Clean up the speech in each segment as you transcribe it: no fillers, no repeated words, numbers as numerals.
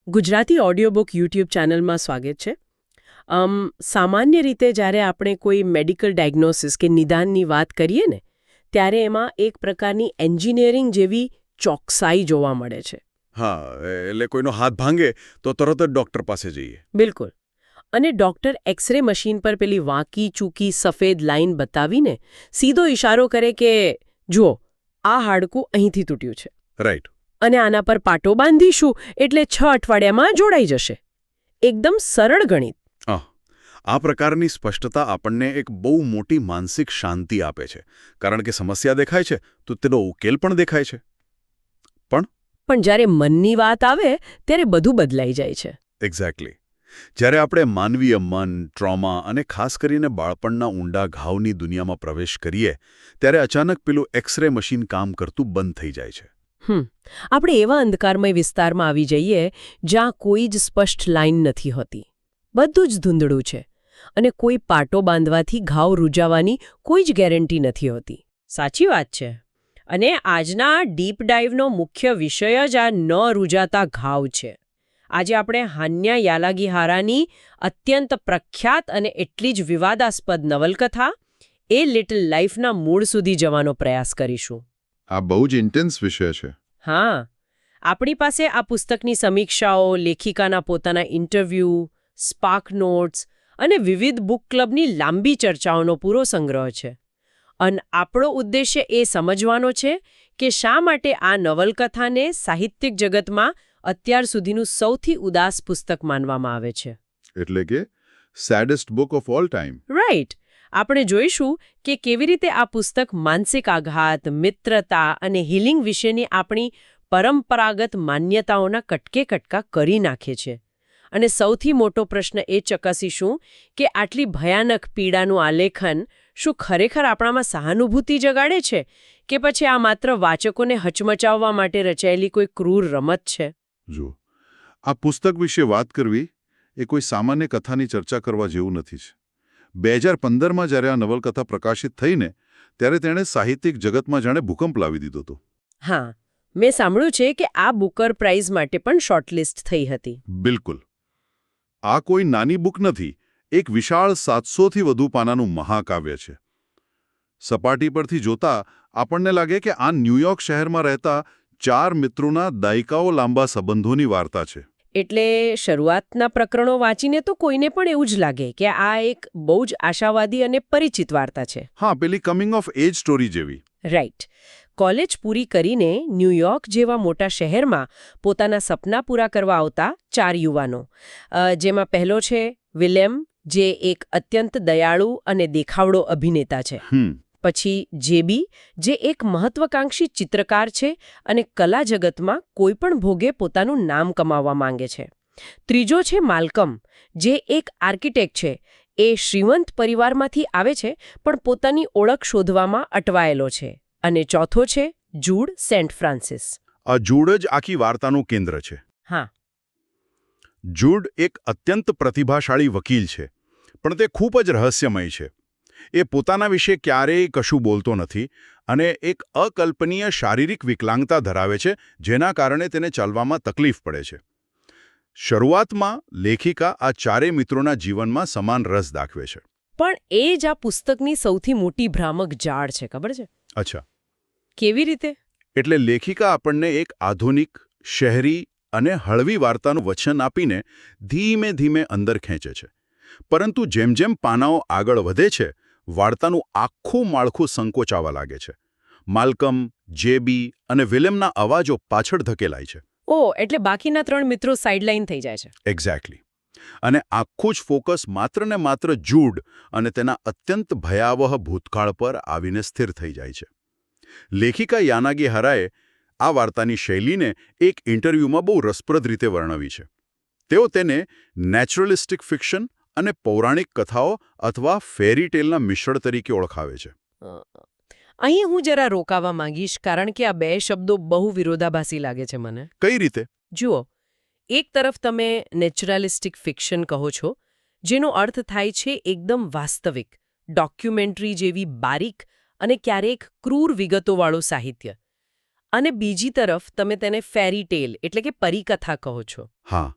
Gujarati audiobook YouTube ચેનલમાં સ્વાગત છે. સામાન્ય રીતે જ્યારે આપણે કોઈ મેડિકલ ડાયગ્નોસિસ કે નિદાનની વાત કરીએ ને ત્યારે એમાં એક પ્રકારની એન્જિનિયરિંગ જેવી ચોકસાઈ જોવા મળે છે. હા, એટલે કોઈનો હાથ ભાંગે તો તરત જ ડોક્ટર પાસે જઈએ. બિલકુલ. અને ડોક્ટર એક્સરે મશીન પર પેલી વાંકી ચૂકી સફેદ લાઈન બતાવીને સીધો ઇશારો કરે કે જુઓ આ હાડકું અહીંથી તૂટ્યું છે. રાઈટ. અને આના પર પાટો બાંધીશું એટલે 6 અઠવાડિયામાં જોડાઈ જશે. એકદમ સરળ ગણિત. આ પ્રકારની સ્પષ્ટતા આપણને એક બહુ મોટી માનસિક શાંતિ આપે છે, કારણ કે સમસ્યા દેખાય છે તો તેનો ઉકેલ પણ દેખાય છે. પણ જ્યારે મનની વાત આવે ત્યારે બધું બદલાઈ જાય છે. એક્ઝેક્ટલી. જ્યારે આપણે માનવીય મન, ટ્રોમા અને ખાસ કરીને બાળપણના ઊંડા ઘાવની દુનિયામાં પ્રવેશ કરીએ ત્યારે અચાનક પેલું એક્સરે મશીન કામ કરતું બંધ થઈ જાય છે. આપણે એવા અંધકારમય વિસ્તારમાં આવી જઈએ જ્યાં કોઈ જ સ્પષ્ટ લાઈન નથી હોતી. બધું જ ધૂંધળું છે અને કોઈ પાટો બાંધવાથી ઘાવ રૂજાવાની કોઈ જ ગેરંટી નથી હોતી. સાચી વાત છે. અને આજના ડીપ ડાઇવનો મુખ્ય વિષય જ આ ન રૂજાતા ઘાવ છે. આજે આપણે હાન્યા યાલાગીહારાની અત્યંત પ્રખ્યાત અને એટલી જ વિવાદાસ્પદ નવલકથા એ લિટલ લાઈફના મૂળ સુધી જવાનો પ્રયાસ કરીશું. આ બહુ જ ઇન્ટેન્સ વિષય છે. હા, આપણી પાસે આ પુસ્તકની સમીક્ષાઓ, લેખિકાના પોતાના ઇન્ટરવ્યૂ, સ્પાર્ક નોટ્સ અને વિવિધ બુક ક્લબની લાંબી ચર્ચાઓનો પૂરો સંગ્રહ છે. અને આપણો ઉદ્દેશ્ય એ સમજવાનો છે કે શા માટે આ નવલકથાને સાહિત્યિક જગતમાં અત્યાર સુધીનું સૌથી ઉદાસ પુસ્તક માનવામાં આવે છે. એટલે કે saddest book of all time. Right. આપણે જોઈશું કે કેવી રીતે આ પુસ્તક માનસિક આઘાત, મિત્રતા અને હીલિંગ વિશેની આપણી પરંપરાગત માન્યતાઓના કટકે કટકા કરી નાખે છે. અને સૌથી મોટો પ્રશ્ન એ ચકાસીશું કે આટલી ભયાનક પીડાનું આલેખન શું ખરેખર આપણામાં સહાનુભૂતિ જગાડે છે કે પછી આ માત્ર વાચકોને હચમચાવવા માટે રચાયેલી કોઈ ક્રૂર રમત છે? જો આ પુસ્તક વિશે વાત કરવી એ કોઈ સામાન્ય કથાની ચર્ચા કરવા જેવું નથી. 2015માં જ્યારે આ નવલકથા પ્રકાશિત થઈને ત્યારે તેણે સાહિત્યિક જગતમાં જાણે ભૂકંપ લાવી દીધો હતો. હા, મેં સાંભળ્યું છે કે આ બુકર પ્રાઇઝ માટે પણ શોર્ટલિસ્ટ થઈ હતી. બિલકુલ. આ કોઈ નાની બુક નથી. એક વિશાળ 700થી વધુ પાનાનું મહાકાવ્ય છે. સપાટી પરથી જોતા આપણને લાગે કે આ ન્યૂયોર્ક શહેરમાં રહેતા 4 મિત્રોના દાયકાઓ લાંબા સંબંધોની વાર્તા છે. એટલે શરૂઆતના પ્રકરણો વાંચીને તો કોઈને પણ એવું જ લાગે કે આ એક બહુ જ આશાવાદી અને પરિચિત વાર્તા છે. હા, પેલી કમિંગ ઓફ એજ સ્ટોરી જેવી. રાઈટ. કોલેજ પૂરી કરીને ન્યૂયોર્ક જેવા મોટા શહેરમાં પોતાના સપના પૂરા કરવા આવતા 4 યુવાનો, જેમાં પહેલો છે વિલેમ, જે એક અત્યંત દયાળુ અને દેખાવડો અભિનેતા છે. પછી જેબી, જે એક મહત્વાકાંક્ષી ચિત્રકાર છે અને કલા જગતમાં કોઈપણ ભોગે પોતાનું નામ કમાવવા માંગે છે. ત્રીજો છે માલ્કમ, જે એક આર્કિટેક્ટ છે. એ શ્રીમંત પરિવારમાંથી આવે છે પણ પોતાની ઓળખ શોધવામાં અટવાયેલો છે. અને ચોથો છે જૂડ સેન્ટ ફ્રાન્સિસ. આ જૂડ જ આખી વાર્તાનું કેન્દ્ર છે. હા. જૂડ એક અત્યંત પ્રતિભાશાળી વકીલ છે, પણ તે ખૂબ જ રહસ્યમય છે. એ પોતાના વિશે ક્યારેય કશું બોલતો નથી અને એક અકલ્પનીય શારીરિક વિકલાંગતા ધરાવે છે, જેના કારણે તેને ચાલવામાં તકલીફ પડે છે. શરૂઆતમાં લેખિકા આ 4 મિત્રોના જીવનમાં સમાન રસ દાખવે છે. પણ એ જ આ પુસ્તકની સૌથી મોટી ભ્રામક જાળ છે, ખબર છે? અચ્છા. કેવી રીતે? એટલે લેખિકા આપણને એક આધુનિક, શહેરી અને હળવી વાર્તાનું વચન આપીને ધીમે ધીમે અંદર ખેંચે છે. પરંતુ જેમ જેમ પાનાઓ આગળ વધે છે, વાર્તાનું આખું માળખું સંકોચાવા લાગે છે. માલ્કમ, જેબી અને વિલેમના અવાજો પાછળ ધકેલાય છે. એટલે બાકીના 3 મિત્રો સાઇડલાઇન થઈ જાય છે. એક્ઝેક્ટલી. અને આખું જ ફોકસ માત્ર ને માત્ર જૂડ અને તેના અત્યંત ભયાવહ ભૂતકાળ પર આવીને સ્થિર થઈ જાય છે. લેખિકા યાનાગીહારાએ આ વાર્તાની શૈલીને એક ઇન્ટરવ્યૂમાં બહુ રસપ્રદ રીતે વર્ણવી છે. તેઓ તેને નેચરલિસ્ટિક ફિક્શન અને પૌરાણિક કથાઓ અથવા ફેરી ટેલના મિશ્રણ તરીકે ઓળખાવે છે. અહીં હું જરા રોકાવા માંગીશ, કારણ કે આ 2 શબ્દો બહુ વિરોધાભાસી લાગે છે મને. કઈ રીતે? જુઓ, એક તરફ તમે નેચરલિસ્ટિક ફિક્શન કહો છો, જેનો અર્થ થાય છે એકદમ વાસ્તવિક, ડોક્યુમેન્ટરી જેવી બારીક અને ક્યારેક ક્રૂર વિગતોવાળું સાહિત્ય. અને બીજી તરફ તમે તેને ફેરી ટેલ એટલે કે પરીકથા કહો છો. હા,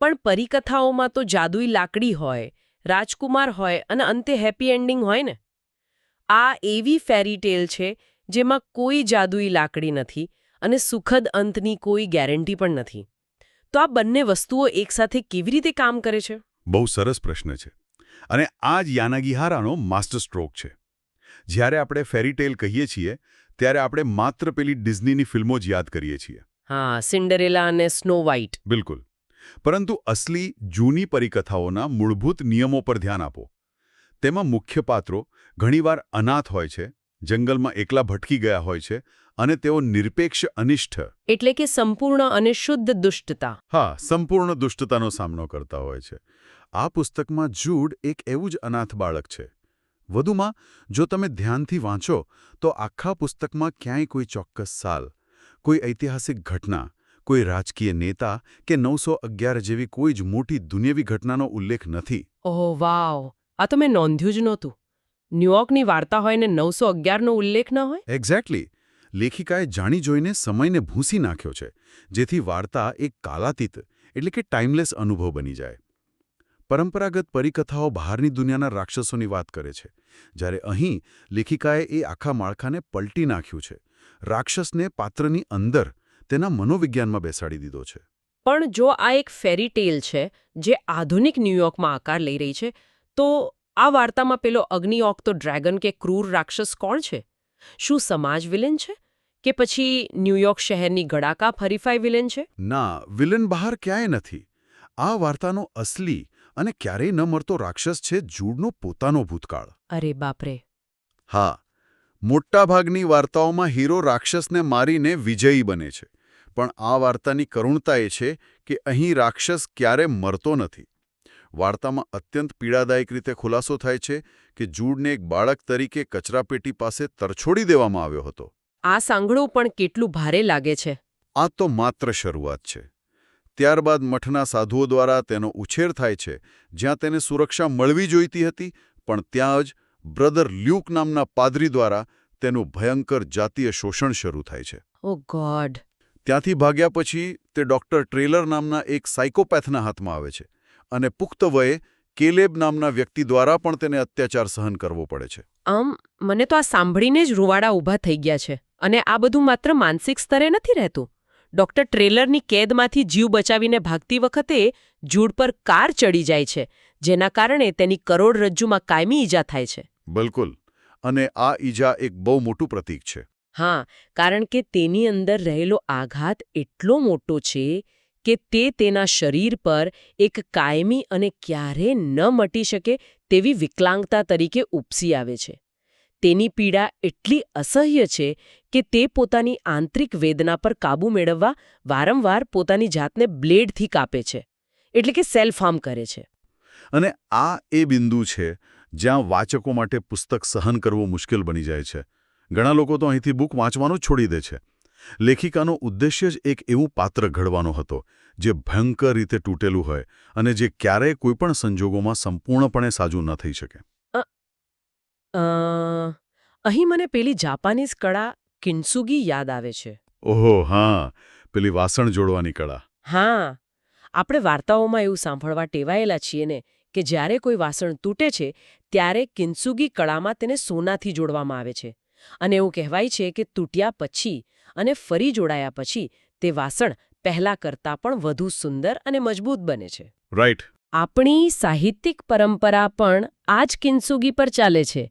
પણ પરીકથાઓમાં તો જાદુઈ લાકડી હોય, રાજકુમાર હોય અને અંતે હેપી એન્ડિંગ હોય ને. આ એવી ફેરી ટેલ છે જેમાં કોઈ જાદુઈ લાકડી નથી અને સુખદ અંતની કોઈ ગેરંટી પણ નથી. તો આ બંને વસ્તુઓ એકસાથે કેવી રીતે કામ કરે છે? બહુ સરસ પ્રશ્ન છે. અને આ જ યાનાગીહારાનો માસ્ટર સ્ટ્રોક છે. જ્યારે આપણે ફેરીટેલ કહીએ છીએ ત્યારે આપણે માત્ર પેલી ડિઝનીની ફિલ્મો જ યાદ કરીએ છીએ. હા, સિન્ડરેલા અને સ્નો વ્હાઇટ. બિલકુલ. પરંતુ અસલી જૂની પરિકથાઓના મૂળભૂત નિયમો પર ધ્યાન આપો. તેમાં મુખ્ય પાત્રો ઘણીવાર અનાથ હોય છે, જંગલમાં એકલા ભટકી ગયા હોય છે અને તેઓ નિરપેક્ષ અનિષ્ઠ એટલે કે સંપૂર્ણ અને શુદ્ધ દુષ્ટતા. હા, સંપૂર્ણ દુષ્ટતાનો સામનો કરતા હોય છે. આ પુસ્તકમાં જૂડ એક એવું જ અનાથ બાળક છે. વધુમાં, જો તમે ધ્યાનથી વાંચો તો આખા પુસ્તકમાં ક્યાંય કોઈ ચોક્કસ સાલ, કોઈ ઐતિહાસિક ઘટના, કોઈ રાજકીય નેતા કે 911 જેવી કોઈ જ મોટી દુનિયાવી ઘટનાનો ઉલ્લેખ નથી. ઓહ વાવ, આ તો મેં નોંધ્યું જ નહોતું. ન્યૂયોર્કની વાર્તા હોય ને 911નો ઉલ્લેખ ન હોય. એક્ઝેક્ટલી. લેખિકાએ જાણી જોઈને સમયને ભૂંસી નાખ્યો છે, જેથી વાર્તા એક કાલાતીત એટલે કે ટાઈમલેસ અનુભવ બની જાય. પરંપરાગત પરિકથાઓ બહારની દુનિયાના રાક્ષસોની વાત કરે છે, જ્યારે અહીં લેખિકાએ એ આખા માળખાને પલટી નાખ્યું છે. રાક્ષસને પાત્રની અંદર, તેના મનોવિજ્ઞાનમાં બેસાડી દીધો છે. પણ જો આ એક ફેરી ટેલ છે જે આધુનિક ન્યૂયોર્કમાં આકાર લઈ રહી છે, તો આ વાર્તામાં પેલો અગ્નિઓક્તો ડ્રેગન કે ક્રૂર રાક્ષસ કોણ છે? શું સમાજ વિલન છે કે પછી ન્યૂયોર્ક શહેરની ગળાકાપ હરીફાઈ વિલન છે? ના, વિલન બહાર ક્યાંય નથી. આ વાર્તાનો અસલી અને ક્યારેય ન મરતો રાક્ષસ છે જૂડનો પોતાનો ભૂતકાળ. અરે બાપરે. હા, મોટાભાગની વાર્તાઓમાં હીરો રાક્ષસને મારીને વિજયી બને છે. પણ આ વાર્તાની કરુણતા એ છે કે અહીં રાક્ષસ ક્યારે મરતો નથી. વાર્તામાં અત્યંત પીડાદાયક રીતે ખુલાસો થાય છે કે જૂડને એક બાળક તરીકે કચરાપેટી પાસે તરછોડી દેવામાં આવ્યો હતો. આ સાંભળવું પણ કેટલું ભારે લાગે છે. આ તો માત્ર શરૂઆત છે. ત્યારબાદ મઠના સાધુઓ દ્વારા તેનો ઉછેર થાય છે, જ્યાં તેને સુરક્ષા મળવી જોઈતી હતી, પણ ત્યાં જ બ્રધર લ્યુક નામના પાદરી દ્વારા તેનું ભયંકર જાતીય શોષણ શરૂ થાય છે. ઓ ગોડ. ત્યાંથી ભાગ્યા પછી તે ડૉક્ટર ટ્રેલર નામના એક સાયકોપેથના હાથમાં આવે છે અને પુખ્ત વયે કેલેબ નામના વ્યક્તિ દ્વારા પણ તેને અત્યાચાર સહન કરવો પડે છે. મને તો આ સાંભળીને જ રૂવાડા ઊભા થઈ ગયા છે. અને આ બધું માત્ર માનસિક સ્તરે નથી રહેતું. ડોક્ટર ટ્રેલરની કેદમાંથી જીવ બચાવીને ભાગતી વખતે જૂડ પર કાર ચડી જાય છે, જેના કારણે તેની કરોડરજ્જુમાં કાયમી ઈજા થાય છે. બિલકુલ. અને આ ઈજા એક બહુ મોટું પ્રતીક છે. હા, કારણ કે તેની અંદર રહેલો આઘાત એટલો મોટો છે કે તે તેના શરીર પર એક કાયમી અને ક્યારેય ન મટી શકે તેવી વિકલાંગતા તરીકે ઉપસી આવે છે. તેની પીડા એટલી અસહ્ય છે કે તે પોતાની આંતરિક વેદના પર કાબૂ મેળવવા વારંવાર પોતાની જાતને બ્લેડથી કાપે છે, એટલે કે સેલ્ફ હાર્મ કરે છે. અને આ એ બિંદુ છે જ્યાં વાચકો માટે પુસ્તક સહન કરવું મુશ્કેલ બની જાય છે. ઘણા લોકો તો અહીંથી બુક વાંચવાનું જ છોડી દે છે. લેખિકાનો ઉદ્દેશ્ય જ એક એવું પાત્ર ઘડવાનો હતો જે ભયંકર રીતે તૂટેલું હોય અને જે ક્યારેય કોઈપણ સંજોગોમાં સંપૂર્ણપણે સાજું ન થઈ શકે. અહીં મને પેલી જાપાનીઝ કળા કિન્સુગી યાદ આવે છે. ઓહો હા, પેલી વાસણ જોડવાની કળા. હા, આપણે વાર્તાઓમાં એવું સાંભળવા ટેવાયેલા છીએ ને કે જ્યારે કોઈ વાસણ તૂટે છે ત્યારે કિન્સુગી કળામાં તેને સોનાથી જોડવામાં આવે છે. અને એવું કહેવાય છે કે તૂટ્યા પછી અને ફરી જોડાયા પછી તે વાસણ પહેલા કરતાં પણ વધુ સુંદર અને મજબૂત બને છે. રાઈટ. આપણી સાહિત્યિક પરંપરા પણ આ જ કિન્સુગી પર ચાલે છે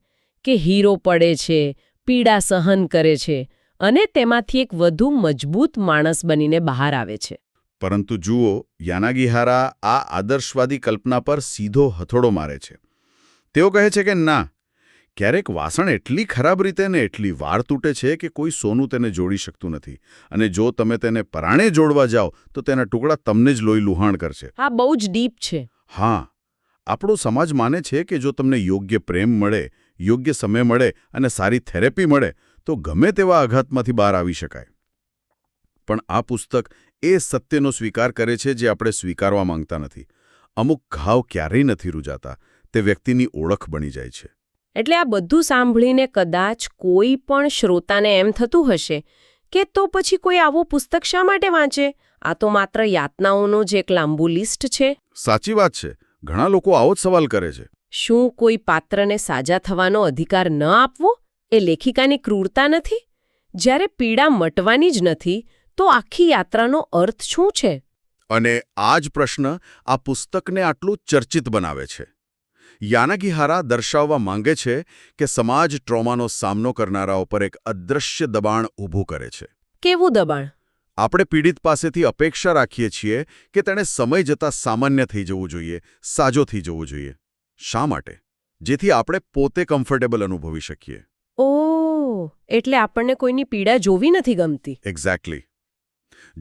કે હીરો પડે છે, પીડા સહન કરે છે અને તેમાંથી એક વધુ મજબૂત માણસ બનીને બહાર આવે છે. પરંતુ જુઓ, યાનાગીહારા આ આદર્શવાદી કલ્પના પર સીધો હથોડો મારે છે. તેઓ કહે છે કે ના, ક્યારેક વાસણ એટલી ખરાબ રીતે ને એટલી વાર તૂટે છે કે કોઈ સોનું તેને જોડી શકતું નથી, અને જો તમે તેને પરાણે જોડવા જાઓ તો તેના ટુકડા તમને જ લોહી લુહાણ કરશે. આ બહુ જ ડીપ છે. હા, આપણો સમાજ માને છે કે જો તમને યોગ્ય પ્રેમ મળે, યોગ્ય સમય મળે અને સારી થેરેપી મળે તો ગમે તેવા આઘાતમાંથી બહાર આવી શકાય. પણ આ પુસ્તક એ સત્યનો સ્વીકાર કરે છે જે આપણે સ્વીકારવા માંગતા નથી. અમુક ઘાવ ક્યારેય નથી રૂજાતા, તે વ્યક્તિની ઓળખ બની જાય છે. એટલે આ બધું સાંભળીને કદાચ કોઈ પણ શ્રોતાને એમ થતું હશે કે તો પછી કોઈ આવું પુસ્તક શા માટે વાંચે? આ તો માત્ર યાતનાઓનું જ એક લાંબુ લિસ્ટ છે. સાચી વાત છે. ઘણા લોકો આવો જ સવાલ કરે છે. શું કોઈ પાત્રને સાજા થવાનો અધિકાર ન આપવો એ લેખિકાની ક્રૂરતા નથી? જ્યારે પીડા મટવાની જ નથી તો આખી યાત્રાનો અર્થ શું છે? અને આ જ પ્રશ્ન આ પુસ્તકને આટલું ચર્ચિત બનાવે છે. યાનાગીહારા દર્શાવવા માંગે છે કે સમાજ ટ્રોમાનો સામનો કરનારાઓ પર એક અદૃશ્ય દબાણ ઊભું કરે છે. કેવું દબાણ? આપણે પીડિત પાસેથી અપેક્ષા રાખીએ છીએ કે તેણે સમય જતાં સામાન્ય થઈ જવું જોઈએ, સાજો થઈ જવું જોઈએ. શા માટે? જેથી આપણે પોતે કમ્ફર્ટેબલ અનુભવી શકીએ. ઓહ, એટલે આપણને કોઈની પીડા જોવી નથી ગમતી. એક્ઝેક્ટલી.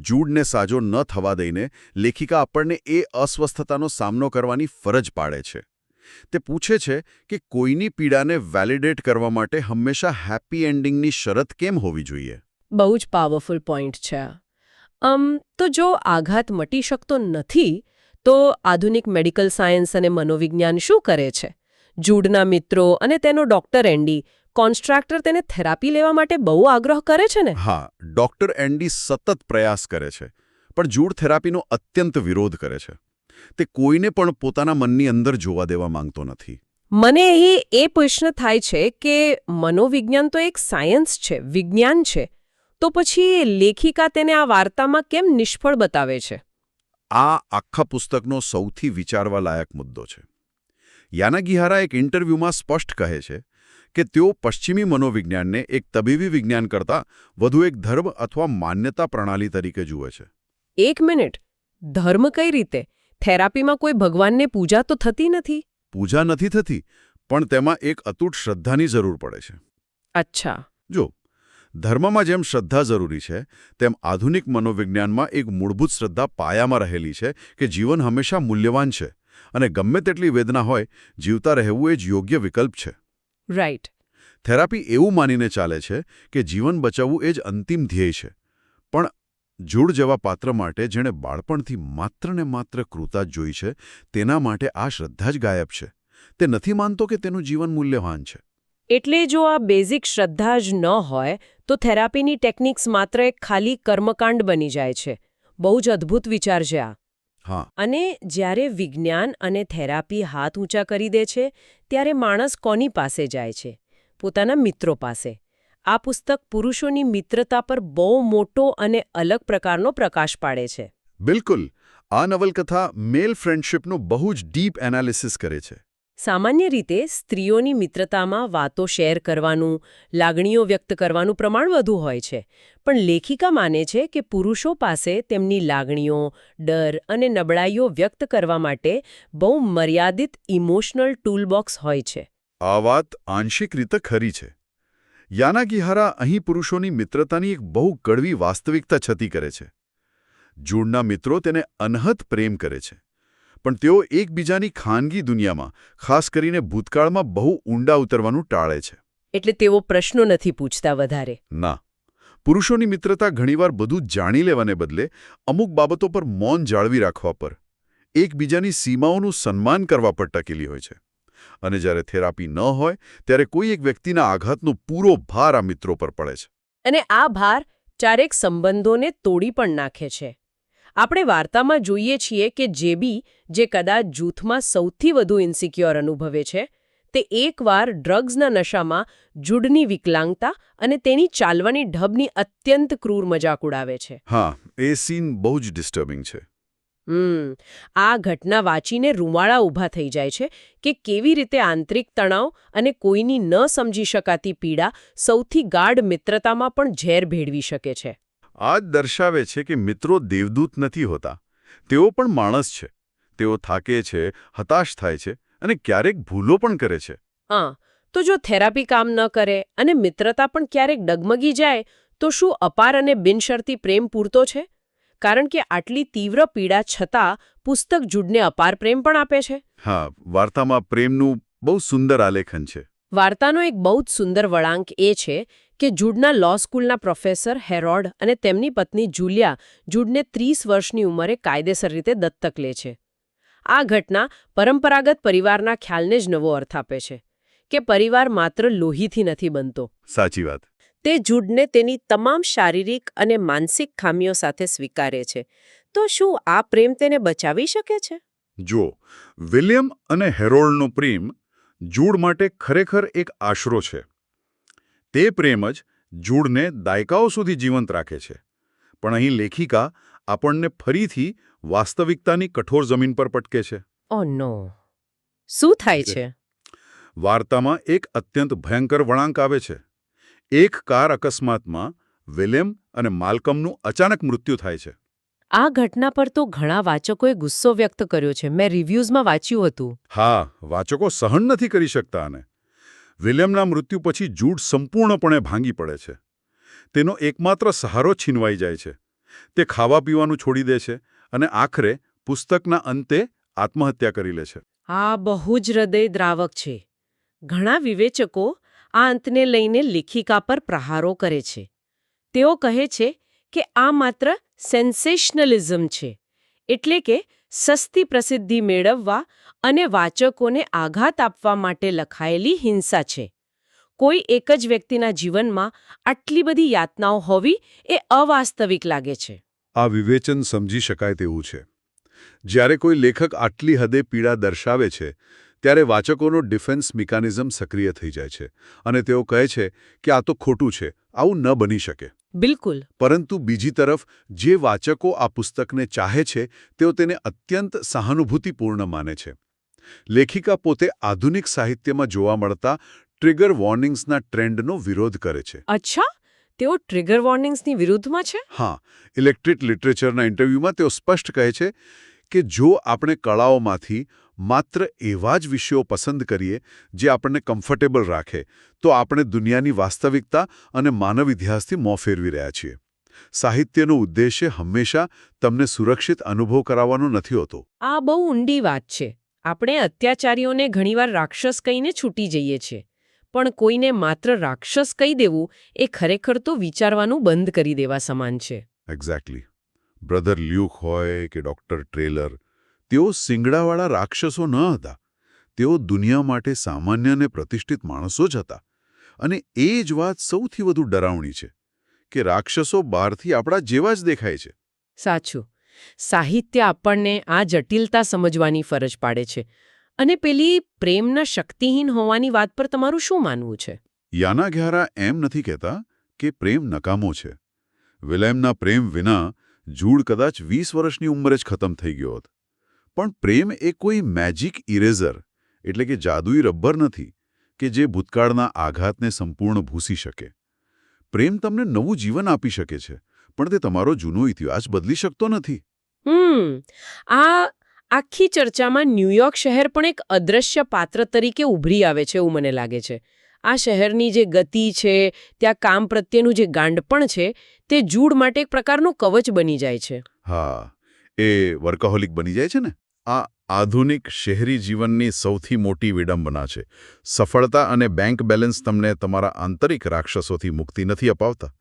જૂડને સાજો ન થવા દઈને લેખિકા આપણને એ અસ્વસ્થતાનો સામનો કરવાની ફરજ પાડે છે. તે પૂછે છે કે કોઈની પીડાને વેલિડેટ કરવા માટે હંમેશા હેપી એન્ડિંગની શરત કેમ હોવી જોઈએ? બહુ જ પાવરફુલ પોઈન્ટ છે. તો જો આઘાત મટી શકતો નથી તો આધુનિક મેડિકલ સાયન્સ અને મનોવિજ્ઞાન શું કરે છે? જૂડના મિત્રો અને તેનો ડોક્ટર એન્ડી કોન્સ્ટ્રાક્ટર તેને થેરાપી લેવા માટે બહુ આગ્રહ કરે છે ને? હા, ડોક્ટર એન્ડી સતત પ્રયાસ કરે છે, પણ જૂડ થેરાપીનો અત્યંત વિરોધ કરે છે. તે કોઈને પણ પોતાના મનની અંદર જોવા દેવા માંગતો નથી. મને અહીં એ પ્રશ્ન થાય છે કે મનોવિજ્ઞાન તો એક સાયન્સ છે, વિજ્ઞાન છે, તો પછી લેખિકા તેને આ વાર્તામાં કેમ નિષ્ફળ બતાવે છે? આ આખા પુસ્તકનો સૌથી વિચારવા લાયક મુદ્દો છે. યાનાગીહારા એક ઇન્ટરવ્યૂમાં સ્પષ્ટ કહે છે કે તેઓ પશ્ચિમી મનોવિજ્ઞાનને એક તબીબી વિજ્ઞાન કરતાં વધુ એક ધર્મ અથવા માન્યતા પ્રણાલી તરીકે જુએ છે. એક મિનિટ, ધર્મ કઈ રીતે? થેરાપીમાં કોઈ ભગવાનને પૂજા તો થતી નથી. પૂજા નથી થતી, પણ તેમાં એક અતૂટ શ્રદ્ધાની જરૂર પડે છે. અચ્છા. જો ધર્મમાં જેમ શ્રદ્ધા જરૂરી છે, તેમ આધુનિક મનોવિજ્ઞાનમાં એક મૂળભૂત શ્રદ્ધા પાયામાં રહેલી છે કે જીવન હંમેશા મૂલ્યવાન છે અને ગમે તેટલી વેદના હોય, જીવતા રહેવું એ જ યોગ્ય વિકલ્પ છે. રાઈટ. થેરાપી એવું માનીને ચાલે છે કે જીવન બચાવવું એ જ અંતિમ ધ્યેય છે. પણ જૂડ જેવા પાત્ર માટે જેણે બાળપણથી માત્ર ને માત્ર ક્રૂરતા જોઈ છે, તેના માટે આ શ્રદ્ધા જ ગાયબ છે. તે નથી માનતો કે તેનું જીવન મૂલ્યવાન છે. એટલે જો આ બેઝિક શ્રદ્ધા જ ન હોય તો થેરાપીની ટેકનિક્સ માત્ર એક ખાલી કર્મકાંડ બની જાય છે. બહુ જ અદ્ભુત વિચાર છે આ. હા. અને જ્યારે વિજ્ઞાન અને થેરાપી હાથ ઊંચા કરી દે છે ત્યારે માણસ કોની પાસે જાય છે? પોતાના મિત્રો પાસે. આ પુસ્તક પુરુષોની મિત્રતા પર બહુ મોટો અને અલગ પ્રકારનો પ્રકાશ પાડે છે. બિલકુલ. આ નવલકથા મેલ ફ્રેન્ડશિપનું બહુ જ ડીપ એનાલિસિસ કરે છે. સામાન્ય રીતે સ્ત્રીઓની મિત્રતામાં વાતો શેર કરવાનું, લાગણીઓ વ્યક્ત કરવાનું પ્રમાણ વધુ હોય છે. પણ લેખિકા માને છે કે પુરુષો પાસે તેમની લાગણીઓ, ડર અને નબળાઈઓ વ્યક્ત કરવા માટે બહુ મર્યાદિત ઇમોશનલ ટૂલબોક્સ હોય છે. આ વાત આંશિક રીતે ખરી છે. યાનાગીહારા અહીં પુરુષોની મિત્રતાની એક બહુ કડવી વાસ્તવિકતા છતી કરે છે. જૂડના મિત્રો તેને અનહદ પ્રેમ કરે છે, પણ તેઓ એકબીજાની ખાનગી દુનિયામાં, ખાસ કરીને ભૂતકાળમાં બહુ ઊંડા ઉતરવાનું ટાળે છે. એટલે તેઓ પ્રશ્નો નથી પૂછતા વધારે. ના. પુરુષોની મિત્રતા ઘણીવાર બધું જાણી લેવાને બદલે અમુક બાબતો પર મૌન જાળવી રાખવા પર, એકબીજાની સીમાઓનું સન્માન કરવા પર ટકેલી હોય છે. અને જ્યારે થેરાપી ન હોય ત્યારે કોઈ એક વ્યક્તિના આઘાતનો પૂરો ભાર આ મિત્રો પર પડે છે. અને આ ભાર ચારેક સંબંધોને તોડી પણ નાખે છે. આપણે વાર્તામાં જોઈએ છીએ કે જેબી, જે કદાચ જૂથમાં સૌથી વધુ ઇન્સિક્યોર અનુભવે છે, તે એકવાર ડ્રગ્સના નશામાં જૂડની વિકલાંગતા અને તેની ચાલવાની ઢબની અત્યંત ક્રૂર મજાક ઉડાવે છે. હા, એ સીન બહુ જ ડિસ્ટર્બિંગ છે. આ ઘટના વાંચીને રૂંવાળા ઊભા થઈ જાય છે કે કેવી રીતે આંતરિક તણાવ અને કોઈની ન સમજી શકાતી પીડા સૌથી ગાઢ મિત્રતામાં પણ ઝેર ભેળવી શકે છે. આ જ દર્શાવે છે કે મિત્રો દેવદૂત નથી હોતા. તેઓ પણ માણસ છે. તેઓ થાકે છે, હતાશ થાય છે અને ક્યારેક ભૂલો પણ કરે છે. હા, તો જો થેરાપી કામ ન કરે અને મિત્રતા પણ ક્યારેક ડગમગી જાય તો શું અપાર અને બિનશરતી પ્રેમ પૂરતો છે? કારણ કે આટલી તીવ્ર પીડા છતાં પુસ્તક જૂડને અપાર પ્રેમ પણ આપે છે. હા, વાર્તામાં પ્રેમનું બહુ સુંદર આલેખન છે. વાર્તાનો એક બહુ જ સુંદર વળાંક એ છે કે જૂડના લો સ્કૂલના પ્રોફેસર હેરોડ અને તેમની પત્ની જુલિયા જૂડને 30 વર્ષની ઉંમરે કાયદેસર રીતે દત્તક લે છે. આ ઘટના પરંપરાગત પરિવારના ખ્યાલને જ નવો અર્થ આપે છે કે પરિવાર માત્ર લોહીથી નથી બનતો. સાચી વાત. તે જૂડને તેની તમામ શારીરિક અને માનસિક ખામીઓ સાથે સ્વીકારે છે. તો શું આ પ્રેમ તેને બચાવી શકે છે? જો વિલિયમ અને હેરોલ્ડનો પ્રેમ જૂડ માટે ખરેખર એક આશરો છે. તે પ્રેમ જ જૂડને દાયકાઓ સુધી જીવંત રાખે છે. પણ અહીં લેખિકા આપણને ફરીથી વાસ્તવિકતાની કઠોર જમીન પર પટકે છે. ઓ નો, શું થાય છે? વાર્તામાં એક અત્યંત ભયંકર વળાંક આવે છે. એક કાર અકસ્માતમાં વિલિયમ અને માલ્કમનું અચાનક મૃત્યુ થાય છે. આ ઘટના પર તો ઘણા વાચકોએ ગુસ્સો વ્યક્ત કર્યો છે. મેં રિવ્યૂઝમાં વાંચ્યું હતું. હા, વાચકો સહન નથી કરી શકતા આને. વિલિયમના મૃત્યુ પછી જૂડ સંપૂર્ણપણે ભાંગી પડે છે. તેનો એકમાત્ર સહારો છીનવાઈ જાય છે. તે ખાવા પીવાનું છોડી દે છે અને આખરે પુસ્તકના અંતે આત્મહત્યા કરી લે છે. આ બહુ જ હૃદયદ્રાવક છે. ઘણા વિવેચકો આ અંતને લઈને લેખિકા પર પ્રહારો કરે છે. તેઓ કહે છે કે આ માત્ર સેન્સેશનલિઝમ છે, એટલે કે સસ્તી પ્રસિદ્ધિ મેળવવા અને વાચકોને આઘાત આપવા માટે લખાયેલી હિંસા છે. કોઈ એક જ વ્યક્તિના જીવનમાં આટલી બધી યાતનાઓ હોવી એ અવાસ્તવિક લાગે છે. આ વિવેચન સમજી શકાય તેવું છે. જ્યારે કોઈ લેખક આટલી હદે પીડા દર્શાવે છે ત્યારે વાચકોનો ડિફેન્સ મિકેનિઝમ સક્રિય થઈ જાય છે અને તેઓ કહે છે કે આ તો ખોટું છે, આવું ન બની શકે. બિલકુલ. પરંતુ બીજી તરફ જે વાચકો આ પુસ્તકને ચાહે છે તેઓ તેને અત્યંત સહાનુભૂતિપૂર્ણ માને છે. લેખિકા પોતે આધુનિક સાહિત્યમાં જોવા મળતા ટ્રિગર વોર્નિંગ્સના ટ્રેન્ડનો વિરોધ કરે છે. અચ્છા, તેઓ ટ્રિગર વોર્નિંગ્સની વિરુદ્ધમાં છે? હા, ઇલેક્ટ્રિક લિટરેચરના ઇન્ટરવ્યૂમાં તેઓ સ્પષ્ટ કહે છે કે જો આપણે કળાઓમાંથી માત્ર એવા જ વિષયો પસંદ કરીએ જે આપણને કમ્ફર્ટેબલ રાખે તો આપણે દુનિયાની વાસ્તવિકતા અને માનવ ઇતિહાસથી મોં ફેરવી રહ્યા છીએ. સાહિત્યનો ઉદ્દેશ્ય હંમેશા તમને સુરક્ષિત અનુભવ કરાવવાનો નથી હોતો. આ બહુ ઊંડી વાત છે. આપણે અત્યાચારીઓને ઘણીવાર રાક્ષસ કહીને છૂટી જઈએ છીએ, પણ કોઈને માત્ર રાક્ષસ કહી દેવું એ ખરેખર તો વિચારવાનું બંધ કરી દેવા સમાન છે. એક્ઝેક્ટલી. બ્રધર લ્યુક હોય કે ડૉક્ટર ટ્રેલર, તેઓ સિંગડાવાળા રાક્ષસો ન હતા. તેઓ દુનિયા માટે સામાન્ય અને પ્રતિષ્ઠિત માણસો જ હતા. અને એ જ વાત સૌથી વધુ ડરાવણી છે કે રાક્ષસો બહારથી આપણા જેવા જ દેખાય છે. સાચું. સાહિત્ય આપણને આ જટિલતા સમજવાની ફરજ પાડે છે. અને પેલી પ્રેમના શક્તિહીન હોવાની વાત પર તમારું શું માનવું છે? યાના ગ્યારા એમ નથી કહેતા કે પ્રેમ નકામો છે. વિલેમના પ્રેમ વિના જૂડ કદાચ 20 વર્ષની ઉંમરે જ ખતમ થઈ ગયો હોત. પણ પ્રેમ એ કોઈ મેજિક ઇરેઝર એટલે કે જાદુઈ રબર નથી કે જે ભૂતકાળના આઘાતને સંપૂર્ણ ભૂંસી શકે. પ્રેમ તમને નવું જીવન આપી શકે છે, પણ તે તમારો જૂનો ઇતિહાસ બદલી શકતો નથી. આ આખી ચર્ચામાં ન્યૂયોર્ક શહેર પણ એક અદ્રશ્ય પાત્ર તરીકે ઉભરી આવે છે એવું મને લાગે છે. આ શહેરની જે ગતિ છે, ત્યાં કામ પ્રત્યેનું જે ગાંડપણ છે, તે જૂડ માટે એક પ્રકારનું કવચ બની જાય છે. હા, એ વર્કહોલિક બની જાય છે ને. આ આધુનિક શહેરી જીવનની સૌથી મોટી વિડંબના છે. સફળતા અને બેંક બેલેન્સ તમને તમારા આંતરિક રાક્ષસોથી મુક્તિ નથી અપાવતા.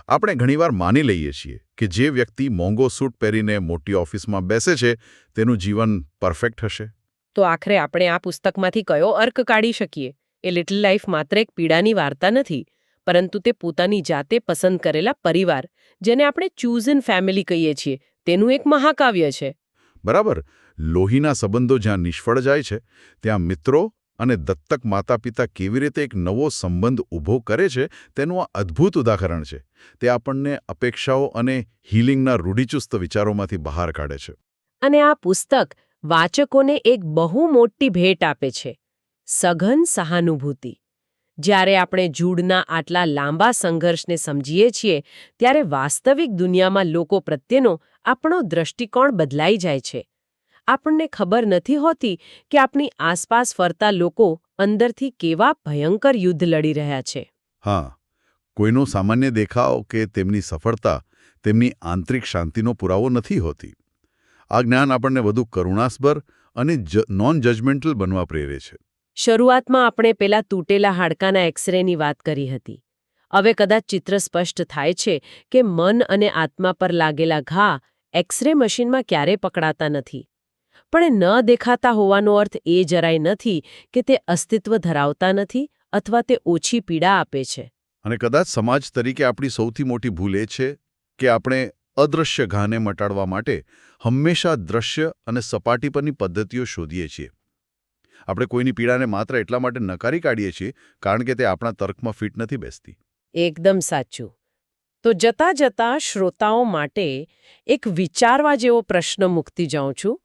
આપણે ઘણીવાર માની લઈએ છીએ કે જે વ્યક્તિ મોંઘો સૂટ પહેરીને મોટી ઓફિસમાં બેસે છે તેનું જીવન પરફેક્ટ હશે. તો આખરે આપણે આ પુસ્તકમાંથી કયો અર્ક કાઢી શકીએ? એ લિટલ લાઈફ માત્ર એક પીડાની વાર્તા નથી, પરંતુ તે પોતાની જાતે પસંદ કરેલા પરિવાર, જેને આપણે ચૂઝન ફેમિલી કહીએ છીએ, તેનું એક મહાકાવ્ય છે. બરાબર. લોહીના સંબંધો જ્યાં નિષ્ફળ જાય છે ત્યાં મિત્રો અને દત્તક માતા પિતા કેવી રીતે એક નવો સંબંધ ઊભો કરે છે તેનું આ અદ્ભુત ઉદાહરણ છે. તે આપણને અપેક્ષાઓ અને હીલિંગના રૂઢિચુસ્ત વિચારોમાંથી બહાર કાઢે છે. અને આ પુસ્તક વાચકોને એક બહુ મોટી ભેટ આપે છે: સઘન સહાનુભૂતિ. જ્યારે આપણે જૂડના આટલા લાંબા સંઘર્ષને સમજીએ છીએ ત્યારે વાસ્તવિક દુનિયામાં લોકો પ્રત્યેનો આપણો દૃષ્ટિકોણ બદલાઈ જાય છે. આપણને ખબર નથી હોતી કે આપણી આસપાસ ફરતા લોકો અંદરથી કેવા ભયંકર યુદ્ધ લડી રહ્યા છે. હા, કોઈનો સામાન્ય દેખાવ કે તેમની સફળતા તેમની આંતરિક શાંતિનો પુરાવો નથી હોતી. આ જ્ઞાન આપણને વધુ કરુણાસ્પર અને નોન જજમેન્ટલ બનવા પ્રેરે છે. શરૂઆતમાં આપણે પેલા તૂટેલા હાડકાના એક્સરેની વાત કરી હતી. હવે કદાચ ચિત્ર સ્પષ્ટ થાય છે કે મન અને આત્મા પર લાગેલા ઘા એક્સરે મશીનમાં ક્યારેય પકડાતા નથી. પણ ન દેખાતા હોવાનો અર્થ એ જરાય નથી કે તે અસ્તિત્વ ધરાવતા નથી અથવા તે ઓછી પીડા આપે છે. અને કદાચ સમાજ તરીકે આપણી સૌથી મોટી ભૂલ એ છે કે આપણે અદૃશ્ય ઘાને મટાડવા માટે હંમેશા દ્રશ્ય અને સપાટી પરની પદ્ધતિઓ શોધીએ છીએ. આપણે કોઈની પીડાને માત્ર એટલા માટે નકારી કાઢીએ છીએ કારણ કે તે આપણા તર્કમાં ફિટ નથી બેસતી. એકદમ સાચું. તો જતા જતા શ્રોતાઓ માટે એક વિચારવા જેવો પ્રશ્ન મૂકતી જાઉં છું.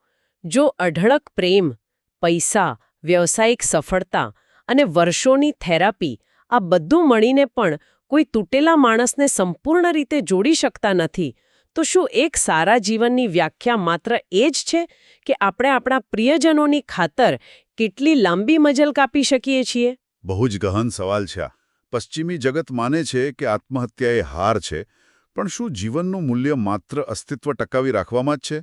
જો અઢળક પ્રેમ, પૈસા, વ્યવસાયિક સફળતા અને વર્ષોની થેરાપી આ બધું મળીને પણ કોઈ તૂટેલા માણસને સંપૂર્ણ રીતે જોડી શકતા નથી, તો શું એક સારા જીવનની વ્યાખ્યા માત્ર એ જ છે કે આપણે આપણા પ્રિયજનોની ખાતર કેટલી લાંબી મજલ કાપી શકીએ છીએ? બહુ જ ગહન સવાલ છે આ. પશ્ચિમી જગત માને છે કે આત્મહત્યા એ હાર છે, પણ શું જીવનનું મૂલ્ય માત્ર અસ્તિત્વ ટકાવી રાખવામાં જ છે?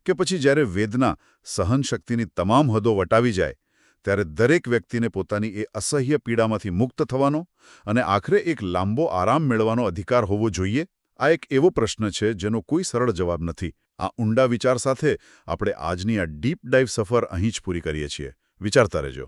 કે પછી જ્યારે વેદના, સહનશક્તિની તમામ હદો વટાવી જાય ત્યારે દરેક વ્યક્તિને પોતાની એ અસહ્ય પીડામાંથી મુક્ત થવાનો અને આખરે એક લાંબો આરામ મેળવવાનો અધિકાર હોવો જોઈએ? આ એક એવો પ્રશ્ન છે જેનો કોઈ સરળ જવાબ નથી. આ ઊંડા વિચાર સાથે આપણે આજની આ ડીપ ડાઇવ સફર અહીં જ પૂરી કરીએ છીએ. વિચારતા રહેજો.